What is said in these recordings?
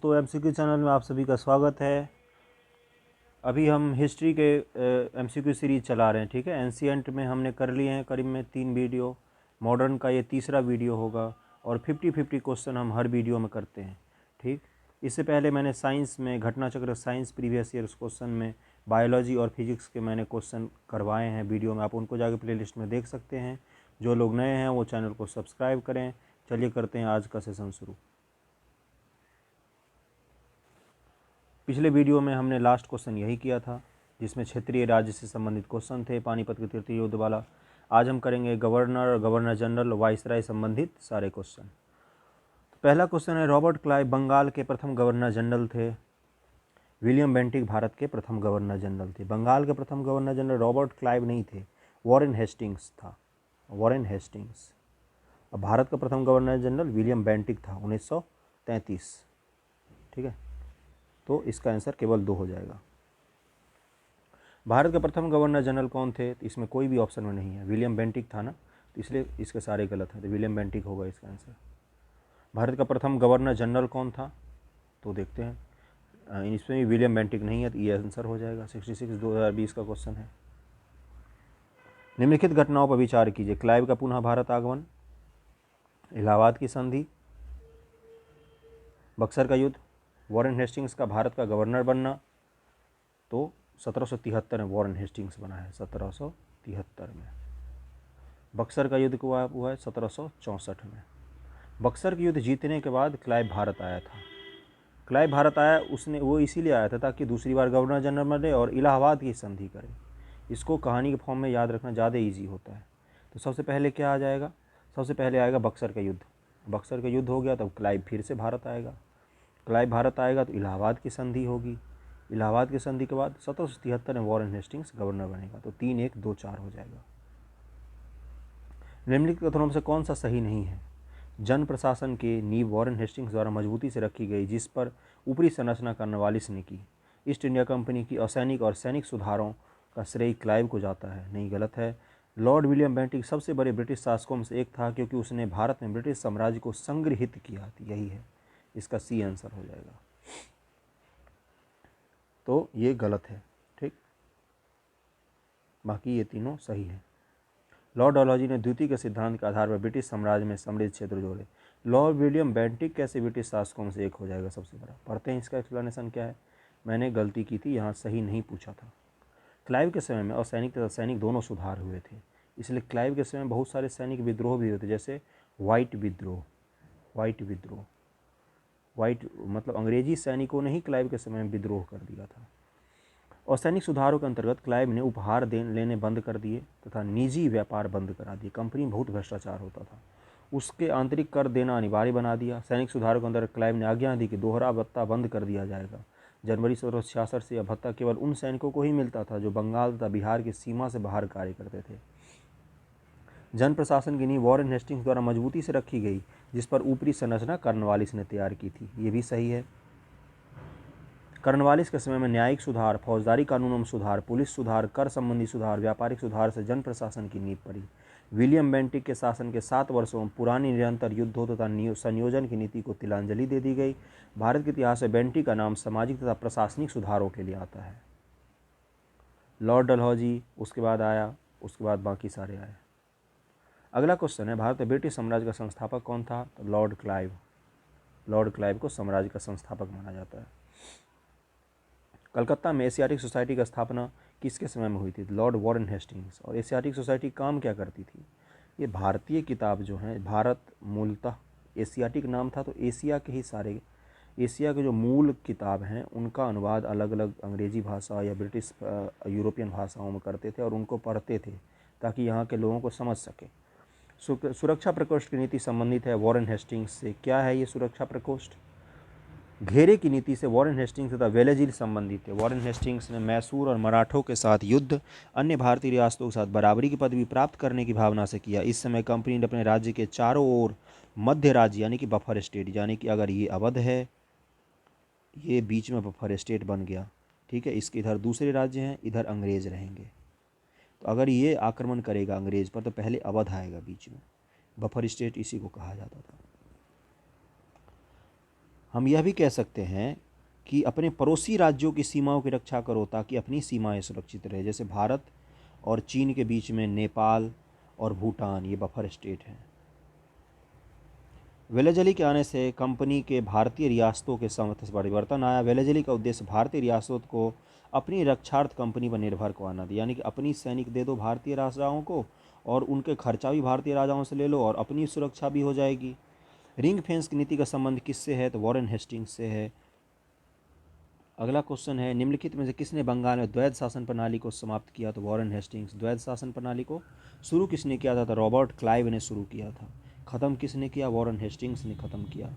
दोस्तों, MCQ channel में आप सभी का स्वागत है। अभी हम हिस्ट्री के एमसीक्यू सीरीज चला रहे हैं। ठीक है, एंशिएंट में हमने कर लिए हैं करीब में 3 वीडियो, मॉडर्न का ये तीसरा वीडियो होगा और 50-50 क्वेश्चन हम हर वीडियो में करते हैं। ठीक, इससे पहले मैंने साइंस में Ghatnachakra science previous years question में बायोलॉजी और फिजिक्स के मैंने क्वेश्चन करवाए हैं वीडियो में, आप उनको जाके प्लेलिस्ट में देख सकते हैं। जो लोग नए हैं वो चैनल को सब्सक्राइब करें। चलिए करते हैं आज का सेशन शुरू। पिछले वीडियो में हमने लास्ट क्वेश्चन यही किया था, जिसमें क्षेत्रीय राज्य से संबंधित क्वेश्चन थे, पानीपत के तृतीय युद्ध वाला। आज हम करेंगे गवर्नर, गवर्नर जनरल, वाइसराय संबंधित सारे क्वेश्चन। तो पहला क्वेश्चन है, रॉबर्ट क्लाइव बंगाल के प्रथम गवर्नर जनरल थे। विलियम बेंटिक भारत के प्रथम गवर्नर जनरल थे। बंगाल के प्रथम गवर्नर जनरल रॉबर्ट क्लाइव नहीं थे, वॉरेन हेस्टिंग्स था, वॉरेन हेस्टिंग्स। अब भारत का प्रथम गवर्नर जनरल विलियम बेंटिक था 1933। ठीक है, तो इसका आंसर केवल 2 हो जाएगा। भारत के प्रथम गवर्नर जनरल कौन थे? तो इसमें कोई भी ऑप्शन में नहीं है, विलियम बेंटिक था ना, तो इसलिए इसके सारे गलत हैं, तो विलियम बेंटिक होगा इसका आंसर। भारत का प्रथम गवर्नर जनरल कौन था? तो देखते हैं, इसमें भी विलियम बेंटिक नहीं है, तो ये आंसर हो जाएगा। 66 2020 का क्वेश्चन है। निम्नलिखित घटनाओं पर विचार कीजिए। क्लाइव का पुनः भारत आगमन, इलाहाबाद की संधि, बक्सर का युद्ध, वॉरेन हेस्टिंग्स का भारत का गवर्नर बनना। तो 1773 में वॉरेन हेस्टिंग्स बना है, 1773 में। बक्सर का युद्ध हुआ है 1764 में। बक्सर के युद्ध जीतने के बाद क्लाइव भारत आया था। क्लाइव भारत आया, उसने वो इसीलिए आया था ताकि दूसरी बार गवर्नर जनरल बने और इलाहाबाद की संधि करे। इसको कहानी के फॉर्म में याद रखना ज़्यादा ईजी होता है। तो सबसे पहले क्या आ जाएगा? सबसे पहले आएगा बक्सर का युद्ध। बक्सर का युद्ध हो गया तब क्लाइव फिर से भारत आएगा। क्लाइव भारत आएगा तो इलाहाबाद की संधि होगी। इलाहाबाद की संधि के बाद 1773 में वॉरेन हेस्टिंग्स गवर्नर बनेगा। तो 3-1-2-4 हो जाएगा। निम्नलिखित कथनों में से कौन सा सही नहीं है? जन प्रशासन के नींव वॉरेन हेस्टिंग्स द्वारा मजबूती से रखी गई, जिस पर ऊपरी संरचना कॉर्नवालिस ने की। ईस्ट इंडिया कंपनी की असैनिक और सैनिक सुधारों का श्रेय क्लाइव को जाता है। नहीं, गलत है। लॉर्ड विलियम बेंटिक सबसे बड़े ब्रिटिश शासकों में से एक था, क्योंकि उसने भारत में ब्रिटिश साम्राज्य को संग्रहित किया। यही है, इसका सी आंसर हो जाएगा। तो ये गलत है। ठीक, बाकी ये तीनों सही है। लॉर्ड डलहौजी ने द्वितीय के सिद्धांत के आधार पर ब्रिटिश साम्राज्य में समृद्ध क्षेत्र जोड़े। लॉर्ड विलियम बेंटिक कैसे ब्रिटिश शासकों में से एक हो जाएगा? सबसे बड़ा पढ़ते हैं, इसका एक्सप्लेनेशन क्या है। मैंने गलती की थी, यहाँ सही नहीं पूछा था। क्लाइव के समय में असैनिक तथा सैनिक दोनों सुधार हुए थे, इसलिए क्लाइव के समय में बहुत सारे सैनिक विद्रोह भी हुए थे, जैसे व्हाइट विद्रोह। व्हाइट मतलब अंग्रेजी सैनिकों ने ही क्लाइव के समय में विद्रोह कर दिया था। और सैनिक सुधारों के अंतर्गत क्लाइव ने उपहार लेने बंद कर दिए तथा निजी व्यापार बंद करा दिए। कंपनी में बहुत भ्रष्टाचार होता था, उसके आंतरिक कर देना अनिवार्य बना दिया। सैनिक सुधारों के अंदर क्लाइव ने आज्ञा दी कि दोहरा भत्ता बंद कर दिया जाएगा। जनवरी 1766 से यह भत्ता केवल उन सैनिकों को ही मिलता था जो बंगाल तथा बिहार की सीमा से बाहर कार्य करते थे। जन प्रशासन की नींव वॉरेन हेस्टिंग्स द्वारा मजबूती से रखी गई, जिस पर ऊपरी संरचना कॉर्नवालिस ने तैयार की थी। ये भी सही है। कॉर्नवालिस के समय में न्यायिक सुधार, फौजदारी कानूनों में सुधार, पुलिस सुधार, कर संबंधी सुधार, व्यापारिक सुधार से जन प्रशासन की नींव पड़ी। विलियम बेंटिक के शासन के 7 वर्षों में पुरानी निरंतर युद्धों तथा संयोजन की नीति को तिलांजलि दे दी गई। भारत के इतिहास में बेंटिक का नाम सामाजिक तथा प्रशासनिक सुधारों के लिए आता है। लॉर्ड डलहौजी उसके बाद आया, उसके बाद बाकी सारे आए। अगला क्वेश्चन है, भारत में ब्रिटिश साम्राज्य का संस्थापक कौन था? तो लॉर्ड क्लाइव। लॉर्ड क्लाइव को साम्राज्य का संस्थापक माना जाता है। कलकत्ता में एशियाटिक सोसाइटी की स्थापना किसके समय में हुई थी? Lord Warren Hastings. और एशियाटिक सोसाइटी काम क्या करती थी? ये भारतीय किताब जो है, भारत मूलतः एशियाटिक नाम था, तो एशिया के ही सारे, एशिया के जो मूल किताब हैं उनका अनुवाद अलग अलग अंग्रेजी भाषा या ब्रिटिश यूरोपियन भाषाओं में करते थे और उनको पढ़ते थे ताकि यहाँ के लोगों को समझ सके। सुरक्षा प्रकोष्ठ की नीति संबंधित है वॉरेन हेस्टिंग्स से। क्या है ये सुरक्षा प्रकोष्ठ? घेरे की नीति से वॉरेन हेस्टिंग्स तथा वेलेजिल संबंधित थे। वॉरेन हेस्टिंग्स ने मैसूर और मराठों के साथ युद्ध अन्य भारतीय रियासतों के साथ बराबरी की पदवी प्राप्त करने की भावना से किया। इस समय कंपनी ने अपने राज्य के चारों ओर मध्य राज्य यानी कि बफर स्टेट, यानी कि अगर ये अवध है, ये बीच में बफर स्टेट बन गया। ठीक है, इसके इधर दूसरे राज्य हैं, इधर अंग्रेज रहेंगे। तो अगर ये आक्रमण करेगा अंग्रेज पर तो पहले अवध आएगा, बीच में बफर स्टेट इसी को कहा जाता था। हम यह भी कह सकते हैं कि अपने पड़ोसी राज्यों की सीमाओं की रक्षा करो ताकि अपनी सीमाएं सुरक्षित रहे। जैसे भारत और चीन के बीच में नेपाल और भूटान, ये बफर स्टेट हैं। वेलेजली के आने से कंपनी के भारतीय रियासतों के समर्थ परिवर्तन आया। वेलेजली का उद्देश्य भारतीय रियासतों को अपनी रक्षार्थ कंपनी पर निर्भर करवाना था, यानी कि अपनी सैनिक दे दो भारतीय राजाओं को और उनके खर्चा भी भारतीय राजाओं से ले लो और अपनी सुरक्षा भी हो जाएगी। रिंग फेंस की नीति का संबंध किससे है? तो वॉरेन हेस्टिंग्स से है। अगला क्वेश्चन है, निम्नलिखित में से किसने बंगाल में द्वैध शासन प्रणाली को समाप्त किया? तो वॉरेन हेस्टिंग्स। द्वैध शासन प्रणाली को शुरू किसने किया था? तो रॉबर्ट क्लाइव ने शुरू किया था। खत्म किसने किया? वॉरेन हेस्टिंग्स ने खत्म किया।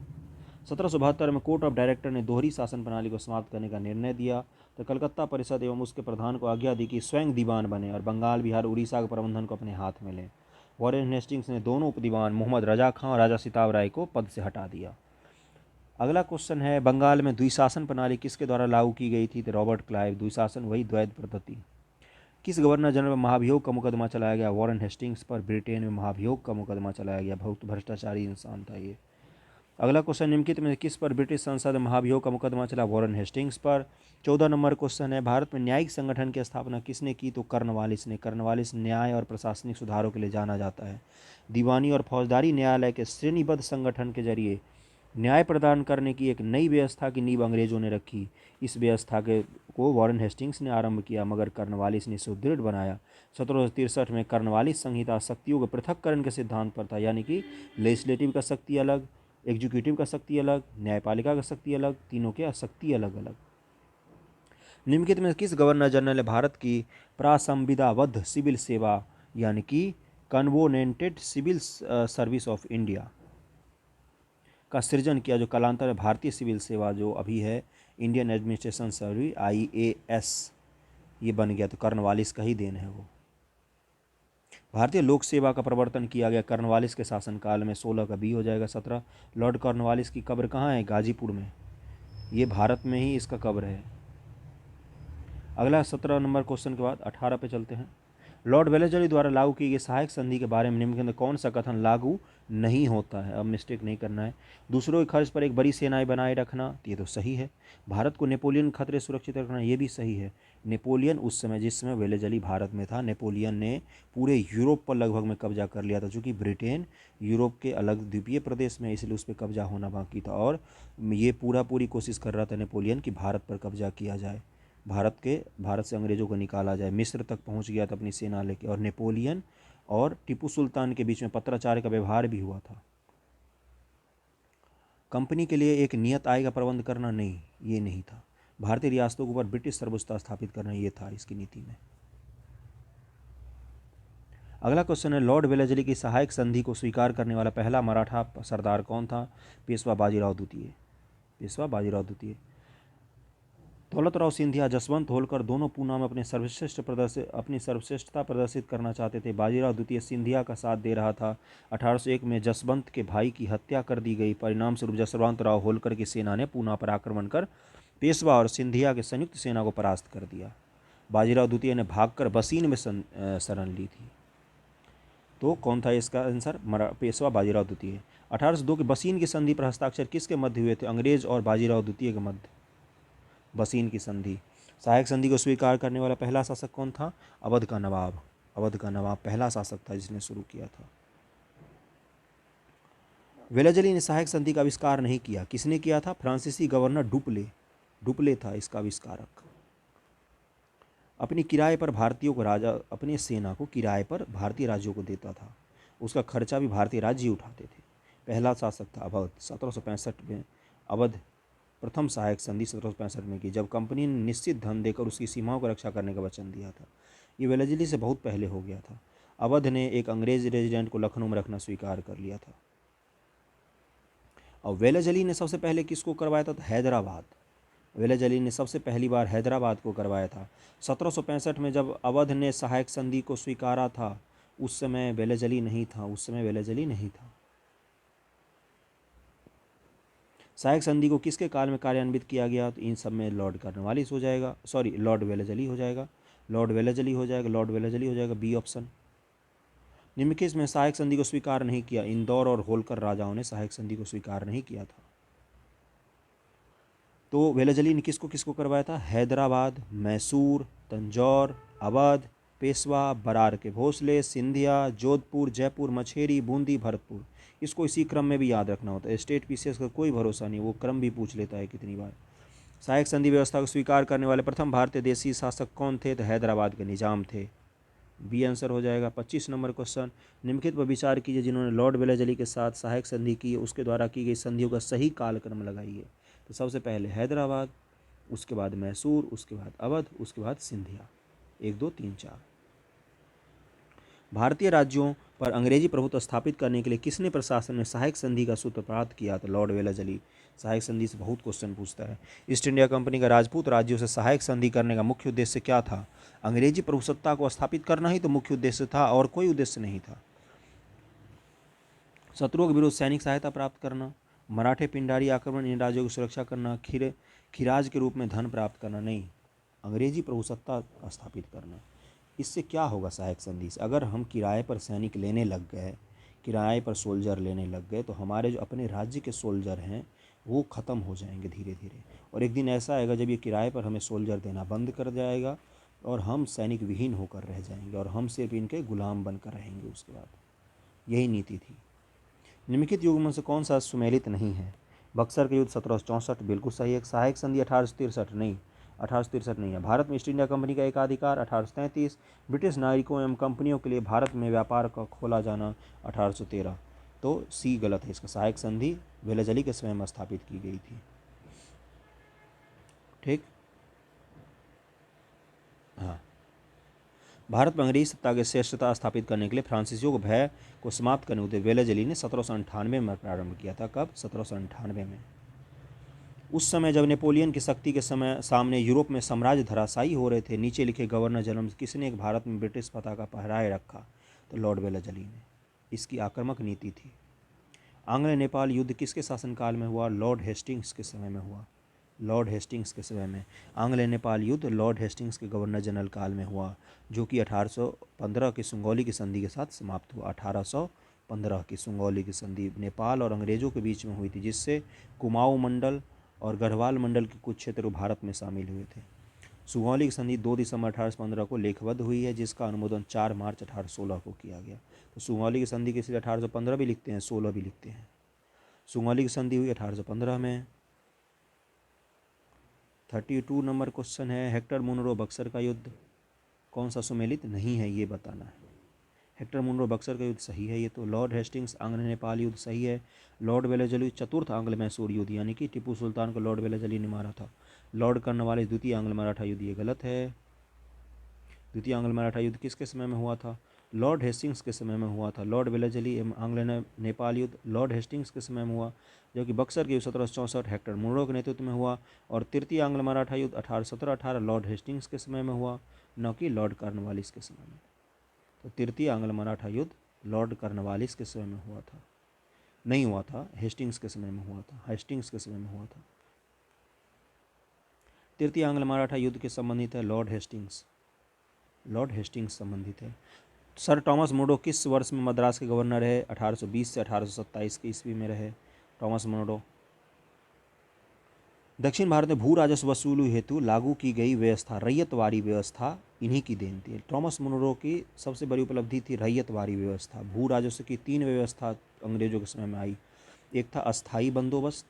1772 में कोर्ट ऑफ डायरेक्टर ने दोहरी शासन प्रणाली को समाप्त करने का निर्णय दिया। तो कलकत्ता परिषद एवं उसके प्रधान को आज्ञा दी कि स्वयं दीवान बने और बंगाल, बिहार, उड़ीसा के प्रबंधन को अपने हाथ में लें। वॉरेन हेस्टिंग्स ने दोनों उपदीवान मोहम्मद रजा खां और राजा सिताब राय को पद से हटा दिया। अगला क्वेश्चन है, बंगाल में द्विशासन प्रणाली किसके द्वारा लागू की गई थी? तो रॉबर्ट क्लाइव। द्विशासन वही द्वैध पद्धति। किस गवर्नर जनरल पर महाभियोग का मुकदमा चलाया गया? वॉरेन हेस्टिंग्स पर ब्रिटेन में महाभियोग का मुकदमा चलाया गया। बहुत भ्रष्टाचारी इंसान था ये। अगला क्वेश्चन, निम्नलिखित में किस पर ब्रिटिश संसद में महाभियोग का मुकदमा चला? वॉरेन हेस्टिंग्स पर। 14 नंबर क्वेश्चन है, भारत में न्यायिक संगठन की स्थापना किसने की? तो कर्नवालिस ने। कर्नवालिस न्याय और प्रशासनिक सुधारों के लिए जाना जाता है। दीवानी और फौजदारी न्यायालय के श्रेणीबद्ध संगठन के जरिए न्याय प्रदान करने की एक नई व्यवस्था की नींव अंग्रेजों ने रखी। इस व्यवस्था को वॉरेन हेस्टिंग्स ने आरंभ किया, मगर कर्नवालिस ने सुदृढ़ बनाया। 1763 में कर्नवालिस संहिता शक्तियों के पृथक्करण के सिद्धांत पर था, यानी कि लेजिस्लेटिव का शक्ति अलग, एग्जीक्यूटिव का शक्ति अलग, न्यायपालिका का शक्ति अलग, तीनों के शक्ति अलग अलग। निम्नलिखित में किस गवर्नर जनरल ने भारत की प्रासंविदाबद्ध सिविल सेवा यानी कि कन्वोनेंटेड सिविल सर्विस ऑफ इंडिया का सृजन किया, जो कालांतर में भारतीय सिविल सेवा जो अभी है इंडियन एडमिनिस्ट्रेशन सर्विस IAS ये बन गया? तो कर्नवालिस का ही देन है वो। भारतीय लोक सेवा का प्रवर्तन किया गया कर्नवालिस के शासनकाल में। 16 का बी हो जाएगा। 17 लॉर्ड कॉर्नवालिस की कब्र कहाँ है? गाजीपुर में। ये भारत में ही इसका कब्र है। अगला 17 नंबर क्वेश्चन के बाद 18 पे चलते हैं। लॉर्ड वेलेजली द्वारा लागू की गई सहायक संधि के बारे में निम्नलिखित में कौन सा कथन लागू नहीं होता है? अब मिस्टेक नहीं करना है। दूसरों के खर्च पर एक बड़ी सेनाएं बनाए रखना, ये तो सही है। भारत को नेपोलियन खतरे सुरक्षित रखना, ये भी सही है। नेपोलियन उस समय, जिस समय वेलेजली भारत में था, नेपोलियन ने पूरे यूरोप पर लगभग में कब्जा कर लिया था, चूँकि ब्रिटेन यूरोप के अलग द्वीपीय प्रदेश में, इसलिए उस पर कब्जा होना बाकी था। और ये पूरी कोशिश कर रहा था नेपोलियन कि भारत पर कब्जा किया जाए, भारत से अंग्रेज़ों को निकाला जाए। मिस्र तक पहुंच गया था अपनी सेना लेके। और नेपोलियन और टीपू सुल्तान के बीच में पत्राचार का व्यवहार भी हुआ था। कंपनी के लिए एक नियत आय का प्रबंध करना, नहीं, ये नहीं था। भारतीय रियासतों के ऊपर ब्रिटिश सर्वोच्चता स्थापित करना, ये था इसकी नीति में। अगला क्वेश्चन है, लॉर्ड वेलेजली की सहायक संधि को स्वीकार करने वाला पहला मराठा सरदार कौन था? पेशवा बाजीराव द्वितीय। पेशवा बाजीराव द्वितीय। दौलतराव सिंधिया, जसवंत होलकर दोनों पूना में अपनी सर्वश्रेष्ठता प्रदर्शित करना चाहते थे। बाजीराव द्वितीय सिंधिया का साथ दे रहा था। 1801 में जसवंत के भाई की हत्या कर दी गई। परिणाम स्वरूप जसवंतराव होलकर की सेना ने पूना पर आक्रमण कर पेशवा और सिंधिया के संयुक्त सेना को परास्त कर दिया। बाजीराव द्वितीय ने भागकर बसीन में शरण ली थी। तो कौन था इसका आंसर? पेशवा बाजीराव द्वितीय। 1802 के बसीन की संधि पर हस्ताक्षर किसके मध्य हुए थे? अंग्रेज और बाजीराव द्वितीय के मध्य बसीन की संधि। सहायक संधि को स्वीकार करने वाला पहला शासक कौन था? अवध का नवाब। अवध का नवाब पहला शासक था जिसने शुरू किया था। वेलेजली ने सहायक संधि का आविष्कार नहीं किया। किसने किया था? फ्रांसीसी गवर्नर डुप्ले। डुप्ले था इसका आविष्कारक। अपनी किराए पर भारतीयों को अपनी सेना को किराए पर भारतीय राज्यों को देता था। उसका खर्चा भी भारतीय राज्य उठाते थे। पहला शासक था अवध। 1765 में अवध प्रथम सहायक संधि 1765 में की, जब कंपनी ने निश्चित धन देकर उसकी सीमाओं की रक्षा करने का वचन दिया था। ये वेलेजली से बहुत पहले हो गया था। अवध ने एक अंग्रेज रेजिडेंट को लखनऊ में रखना स्वीकार कर लिया था। और वेलेजली ने सबसे पहले किसको करवाया था? तो हैदराबाद। वेलेजली ने सबसे पहली बार हैदराबाद को करवाया था। 1765 में जब अवध ने सहायक संधि को स्वीकारा था, उस समय वेलेजली नहीं था। सहायक संधि को किसके काल में कार्यान्वित किया गया? तो इन सब में लॉर्ड कॉर्नवालिस हो जाएगा, लॉर्ड वेलेजली हो जाएगा। B option. निम्नलिखित में सहायक संधि को स्वीकार नहीं किया। इंदौर और होलकर राजाओं ने सहायक संधि को स्वीकार नहीं किया था। तो वेलाजली ने किसको किसको करवाया था? हैदराबाद, मैसूर, तंजौर, अवध, पेशवा, बरार के भोसले, सिंधिया, जोधपुर, जयपुर, मछेरी, बूंदी, भरतपुर। इसको इसी क्रम में भी याद रखना होता है। स्टेट पीसीएस का कोई भरोसा नहीं, वो क्रम भी पूछ लेता है कितनी बार। सहायक संधि व्यवस्था को स्वीकार करने वाले प्रथम भारतीय देशी शासक कौन थे? तो हैदराबाद के निजाम थे। बी आंसर हो जाएगा। 25 नंबर क्वेश्चन, निम्नलिखित पर विचार कीजिए जिन्होंने लॉर्ड वेलाजली के साथ सहायक संधि की, उसके द्वारा की गई संधियों का सही कालक्रम लगाइए। तो सबसे पहले हैदराबाद, उसके बाद मैसूर, उसके बाद अवध, उसके बाद सिंधिया। 1 2 3 4। भारतीय राज्यों पर अंग्रेजी प्रभुत्व स्थापित करने के लिए किसने प्रशासन में सहायक संधि का सूत्रपात किया? तो लॉर्ड वेलाजली। सहायक संधि से बहुत क्वेश्चन पूछता है। ईस्ट इंडिया कंपनी का राजपूत राज्यों से सहायक संधि करने का मुख्य उद्देश्य क्या था? अंग्रेजी प्रभुसत्ता को स्थापित करना ही तो मुख्य उद्देश्य था, और कोई उद्देश्य नहीं था। शत्रुओं के विरुद्ध सैनिक सहायता प्राप्त करना, मराठे पिंडारी आक्रमण इन राज्यों की सुरक्षा करना, खिराज के रूप में धन प्राप्त करना। नहीं, अंग्रेजी प्रभुसत्ता स्थापित करना। इससे क्या होगा सहायक संधि से? अगर हम किराए पर सैनिक लेने लग गए, किराए पर सोल्जर लेने लग गए, तो हमारे जो अपने राज्य के सोल्जर हैं वो ख़त्म हो जाएंगे धीरे धीरे। और एक दिन ऐसा आएगा जब ये किराए पर हमें सोल्जर देना बंद कर जाएगा और हम सैनिक विहीन होकर रह जाएंगे और हम सिर्फ इनके गुलाम बनकर रहेंगे उसके बाद। यही नीति थी। निम्नलिखित युग में से कौन सा सुमेलित नहीं है? बक्सर के युद्ध 1764 बिल्कुल सही है। सहायक संधि 1863 नहीं, 1863 नहीं है। भारत में ईस्ट इंडिया कंपनी का एकाधिकार 1833। ब्रिटिश नागरिकों एवं कंपनियों के लिए भारत में व्यापार का खोला जाना 1813। तो सी गलत है इसका। सहायक संधि वेलाजली के समय में स्थापित की गई थी। ठीक, हाँ। भारत में अंग्रेजी सत्ता की श्रेष्ठता स्थापित करने के लिए फ्रांसीसियों को भय को समाप्त करने के लिए वेलाजली ने 1798 में प्रारंभ किया था। कब? 1798 में। उस समय जब नेपोलियन की शक्ति के समय सामने यूरोप में साम्राज्य धराशायी हो रहे थे, नीचे लिखे गवर्नर जनरल किसने एक भारत में ब्रिटिश पताका फहराए रखा? तो लॉर्ड वेलाजली ने। इसकी आक्रामक नीति थी। आंग्ल नेपाल युद्ध किसके शासनकाल में हुआ? लॉर्ड हेस्टिंग्स के समय में हुआ। लॉर्ड हेस्टिंग्स के समय में आंग्ल नेपाल युद्ध लॉर्ड हेस्टिंग्स के गवर्नर जनरल काल में हुआ, जो कि 1815 की सुंगौली की संधि के साथ समाप्त हुआ। 1815 की सुंगौली की संधि नेपाल और अंग्रेज़ों के बीच में हुई थी, जिससे कुमाऊं मंडल और गढ़वाल मंडल के कुछ क्षेत्र भारत में शामिल हुए थे। सुगौली की संधि 2 दिसंबर 1815 को लेखबद्ध हुई है, जिसका अनुमोदन 4 मार्च 1816 को किया गया। तो सुगौली की संधि के इसलिए 1815 भी लिखते हैं, 16 भी लिखते हैं। सुगौली की संधि हुई 1815 में। 32 नंबर क्वेश्चन है, हेक्टर मुनरो बक्सर का युद्ध कौन सा सुमेलित नहीं है, ये बताना है। हेक्टर मुनरो बक्सर का युद्ध सही है ये तो। लॉर्ड हेस्टिंग्स आंग्ल नेपाल युद्ध सही है। लॉर्ड वेलाजली चतुर्थ आंग्ल मैसूर युद्ध, यानी कि टिप्पू सुल्तान को लॉर्ड वेलाजली ने मारा था। लॉर्ड कर्नवालिस द्वितीय आंग्ल मराठा युद्ध, ये गलत है। द्वितीय आंग्ल मराठा युद्ध किसके समय में हुआ था? लॉर्ड हेस्टिंग्स के समय में हुआ था। लॉर्ड वेलाजली एवं आंग्ल नेपाल युद्ध लॉर्ड हेस्टिंग्स के समय में हुआ, जबकि बक्सर के युद्ध 1764 हेक्टर मुनरो के नेतृत्व में हुआ। और तृतीय आंग्ल मराठा युद्ध 1817-18 लॉर्ड हेस्टिंग्स के समय में हुआ, न कि लॉर्ड कर्नवालिस के समय में। तो तृतीय आंग्ल मराठा युद्ध लॉर्ड कर्नवालिस के समय में हुआ था, नहीं हुआ था, हेस्टिंग्स के समय में हुआ था। हेस्टिंग्स के समय में हुआ था। तृतीय आंग्ल मराठा युद्ध के संबंधित है लॉर्ड हेस्टिंग्स। लॉर्ड हेस्टिंग्स संबंधित है। सर टॉमस मुनरो किस वर्ष में मद्रास के गवर्नर रहे? 1820 से 1827 की ईस्वी में रहे टॉमस मुनरो। दक्षिण भारत में भू राजस्व वसूली हेतु लागू की गई व्यवस्था रैयतवारी व्यवस्था इन्हीं की देन थी। टॉमस मुनरो की सबसे बड़ी उपलब्धि थी रैयतवारी व्यवस्था। भू राजस्व की 3 व्यवस्था अंग्रेजों के समय में आई। एक था अस्थाई बंदोबस्त,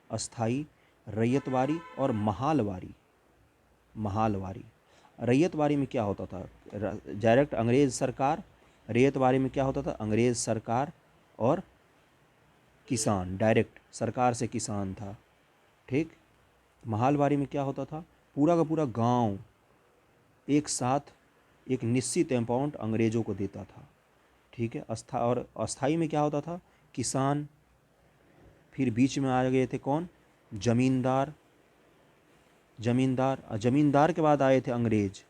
अस्थाई, रैयतवारी और महालवारी। महालवारी। रैयतवारी में क्या होता था? डायरेक्ट अंग्रेज सरकार। रैयतवारी में क्या होता था? अंग्रेज सरकार और किसान, डायरेक्ट सरकार से किसान था। ठीक। महालवारी में क्या होता था? पूरा का पूरा गांव एक साथ एक निश्चित अमाउंट अंग्रेजों को देता था। ठीक है। और अस्थाई में क्या होता था? किसान, फिर बीच में आ गए थे कौन? जमींदार। जमींदार के बाद आए थे अंग्रेज।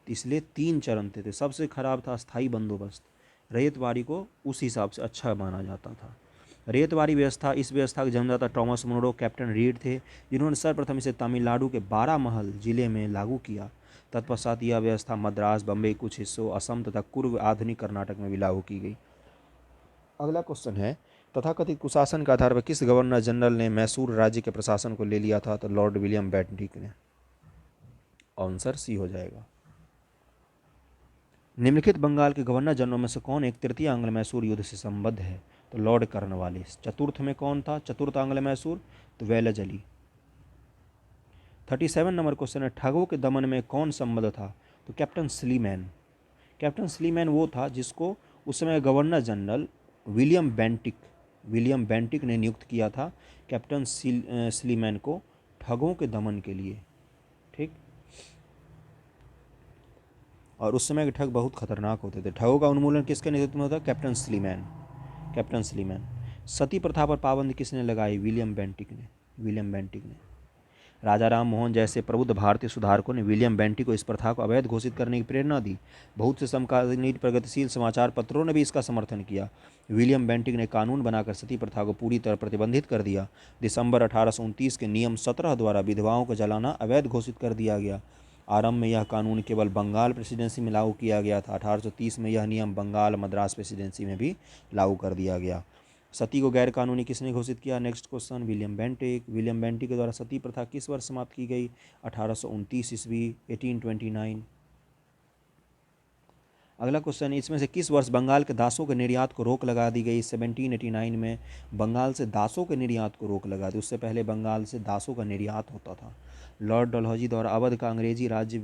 इसलिए 3 चरण थे। सबसे खराब था अस्थाई बंदोबस्त। रैयतवारी को उस हिसाब से अच्छा माना जाता था। रैयतवारी व्यवस्था, इस व्यवस्था के जन्मदाता टॉमस मुनरो कैप्टन रीड थे, जिन्होंने सर्वप्रथम इसे तमिलनाडु के बारामहल जिले में लागू किया। तत्पश्चात यह व्यवस्था मद्रास, बम्बई, कुछ हिस्सों, असम तथा पूर्व आधुनिक कर्नाटक में भी लागू की गई। अगला क्वेश्चन है, तथाकथित कुशासन के आधार पर किस गवर्नर जनरल ने मैसूर राज्य के प्रशासन को ले लिया था? तो लॉर्ड विलियम बेंटिक ने। आंसर सी हो जाएगा। निम्नलिखित बंगाल के गवर्नर जनरल में से कौन एक तृतीय आंग्ल मैसूर युद्ध से संबद्ध है? तो लॉर्ड कॉर्नवालिस। चतुर्थ में कौन था? चतुर्थ आंग्ल मैसूर, तो वेलज अली। 37 नंबर क्वेश्चन है, ठगों के दमन में कौन संबद्ध था? तो कैप्टन स्लीमैन। कैप्टन स्लीमैन वो था जिसको उस समय गवर्नर जनरल विलियम बेंटिक ने नियुक्त किया था कैप्टन स्लीमैन को ठगों के दमन के लिए। ठीक। और उस समय के ठग बहुत खतरनाक होते थे। ठगों का उन्मूलन किसके नेतृत्व में होता? Captain Sleeman. सती प्रथा पर पाबंदी किसने लगाई? विलियम बेंटिक ने। राजा राम मोहन जैसे प्रबुद्ध भारतीय सुधारकों ने विलियम बेंटिक को इस प्रथा को अवैध घोषित करने की प्रेरणा दी। बहुत से समकालीन प्रगतिशील समाचार पत्रों ने भी इसका समर्थन किया। विलियम बेंटिक ने कानून बनाकर सती प्रथा को पूरी तरह प्रतिबंधित कर दिया। दिसंबर 1829 के नियम 17 द्वारा विधवाओं को जलाना अवैध घोषित कर दिया गया। आरंभ में यह कानून केवल बंगाल प्रेसिडेंसी में लागू किया गया था। 1830 में यह नियम बंगाल मद्रास प्रेसिडेंसी में भी लागू कर दिया गया। सती को गैर कानूनी किसने घोषित किया? नेक्स्ट क्वेश्चन, विलियम बेंटिक के द्वारा सती प्रथा किस वर्ष समाप्त की गई? 1829 ईस्वी, 1829। अगला क्वेश्चन, इसमें से किस वर्ष बंगाल के दासों के निर्यात को रोक लगा दी गई? 1789 में बंगाल से दासों के निर्यात को रोक लगा दी। उससे पहले बंगाल से दासों का निर्यात होता था। लॉर्ड डलहौजी द्वारा अवध का अंग्रेजी राज्य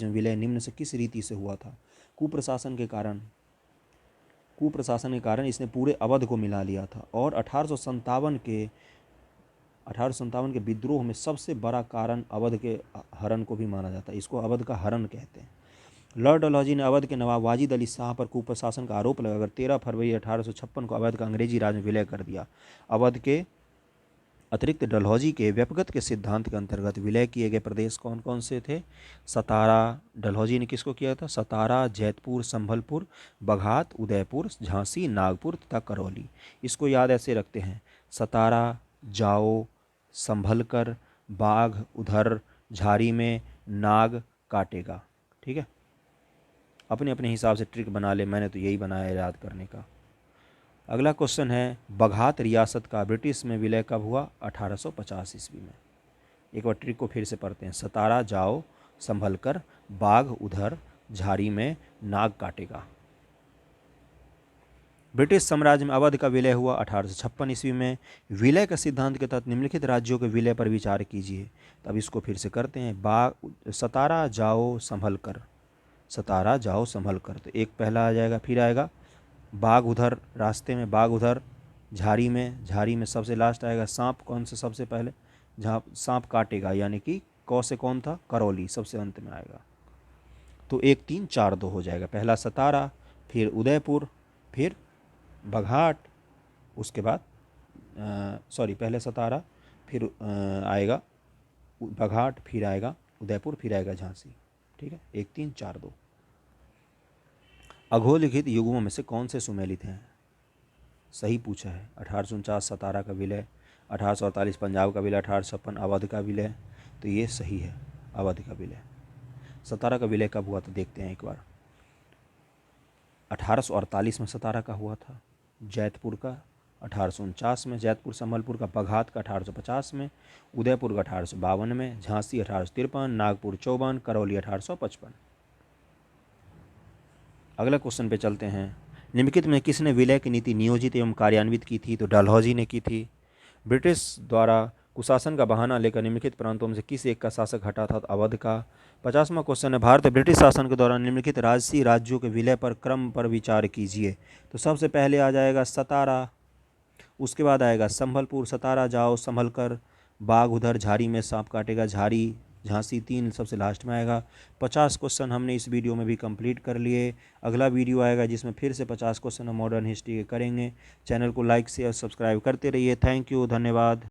में विलय निम्न से किस रीति से हुआ था? कुप्रशासन के कारण इसने पूरे अवध को मिला लिया था। और 1857 के विद्रोह में सबसे बड़ा कारण अवध के हरण को भी माना जाता है। इसको अवध का हरण कहते हैं। लॉर्ड डलहौजी ने अवध के नवाब वाजिद अली शाह पर कुप्रशासन का आरोप लगाकर 13 फरवरी 1856 को अवध का अंग्रेजी राज में विलय कर दिया। अवध के अतिरिक्त डलहौजी के व्यपगत के सिद्धांत के अंतर्गत विलय किए गए प्रदेश कौन कौन से थे? सतारा, डलहौजी ने किसको किया था? सतारा, जैतपुर, संभलपुर, बघात, उदयपुर, झांसी, नागपुर तथा करौली। इसको याद ऐसे रखते हैं, सतारा, जाओ, संभलकर, बाघ उधर, झारी में, नाग काटेगा। ठीक है, अपने अपने हिसाब से ट्रिक बना ले, मैंने तो यही बनाया है याद करने का। अगला क्वेश्चन है, बघात रियासत का ब्रिटिश में विलय कब हुआ? 1850 ईस्वी में। एक बार ट्रिक को फिर से पढ़ते हैं, सतारा, जाओ, संभलकर, बाघ उधर, झारी में, नाग काटेगा। ब्रिटिश साम्राज्य में अवध का विलय हुआ 1856 ईस्वी में। विलय का सिद्धांत के तहत निम्नलिखित राज्यों के विलय पर विचार कीजिए। तब इसको फिर से करते हैं, सतारा, जाओ, संभलकर। सतारा, जाओ, संभलकर, तो एक पहला आ जाएगा, फिर आएगा बाघ उधर, रास्ते में बाघ उधर, झारी में सबसे लास्ट आएगा सांप। कौन से सबसे पहले? जहाँ सांप काटेगा, यानी कि कौ से कौन था? करौली, सबसे अंत में आएगा। तो 1 3 4 2 हो जाएगा। पहला सतारा, फिर उदयपुर, फिर बघाट, उसके बाद पहले सतारा, फिर आएगा बघाट, फिर आएगा उदयपुर, फिर आएगा झांसी। ठीक है, 1 3 4 2। अघोलिखित युगों में से कौन से सुमेलित हैं? सही पूछा है। 1849 सतारा का विलय, 1848 पंजाब का विलय, 1856 अवध का विलय। तो ये सही है, अवध का विलय। सतारा का विलय कब हुआ तो देखते हैं एक बार। 1848 में सतारा का हुआ था, जैतपुर का 1849 में, जैतपुर संभलपुर का, बघात का 1850 में, उदयपुर का 1852 में, झांसी 1853, नागपुर 54, करौली 1855। अगला क्वेश्चन पे चलते हैं, निम्नलिखित में किसने विलय की नीति नियोजित एवं कार्यान्वित की थी? तो डलहौजी ने की थी। ब्रिटिश द्वारा कुशासन का बहाना लेकर निम्नलिखित प्रांतों में से किस एक का शासक हटा था? तो अवध का। 50वां क्वेश्चन है, भारत ब्रिटिश शासन के दौरान निम्नलिखित राजसी राज्यों के विलय पर क्रम पर विचार कीजिए। तो सबसे पहले आ जाएगा सतारा, उसके बाद आएगा संभलपुर, सतारा, जाओ, संभलकर, बाघ उधर, झारी में सांप काटेगा, झारी, झांसी, 3 सबसे लास्ट में आएगा। 50 क्वेश्चन हमने इस वीडियो में भी कंप्लीट कर लिए। अगला वीडियो आएगा जिसमें फिर से 50 क्वेश्चन हम मॉडर्न हिस्ट्री के करेंगे। चैनल को लाइक शेयर सब्सक्राइब करते रहिए। थैंक यू, धन्यवाद।